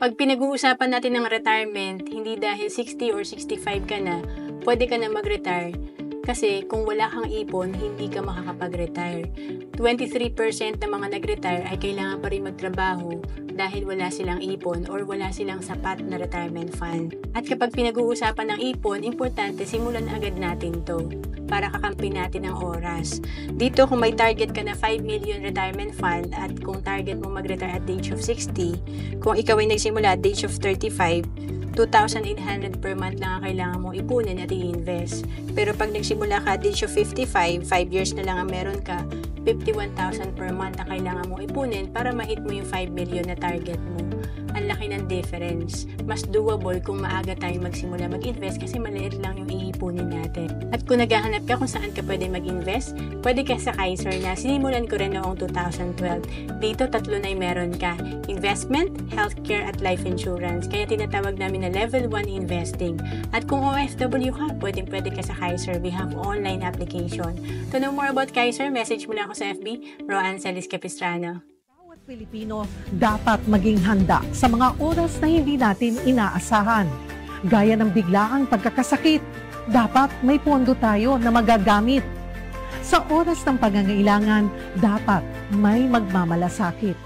Pag pinag-uusapan natin ng retirement, hindi dahil 60 or 65 ka na, pwede ka na mag-retire. Kasi kung wala kang ipon, hindi ka makakapag-retire. 23% ng mga nag-retire ay kailangan pa rin magtrabaho dahil wala silang ipon or wala silang sapat na retirement fund. At kapag pinag-uusapan ng ipon, importante simulan agad natin to para kakampi natin ang oras. Dito kung may target ka na 5 million retirement fund at kung target mo mag-retire at the age of 60, kung ikaw ay nagsimula at the age of 35, 2,800 per month lang ang kailangan mong ipunin at i-invest. Pero pag nagsimula ka at the age of 55, 5 years na lang ang meron ka, 51,000 per month ang kailangan mong ipunin para ma-hit mo yung 5 million na target mo. Ang laki ng difference. Mas doable kung maaga tayong magsimula mag-invest kasi maliit lang yung iipunin natin. At kung naghahanap ka kung saan ka pwede mag-invest, pwede ka sa Kaiser na sinimulan ko rin noong 2012. Dito tatlo na meron ka: investment, healthcare at life insurance. Kaya tinatawag namin na level 1 investing. At kung OFW ka, pwede ka sa Kaiser. We have online application. To know more about Kaiser, message mo lang ako sa FB, Roan Celis Capistrano. Pilipino dapat maging handa sa mga oras na hindi natin inaasahan. Gaya ng biglaang pagkakasakit, dapat may pondo tayo na magagamit. Sa oras ng pangangailangan, dapat may magmamalasakit.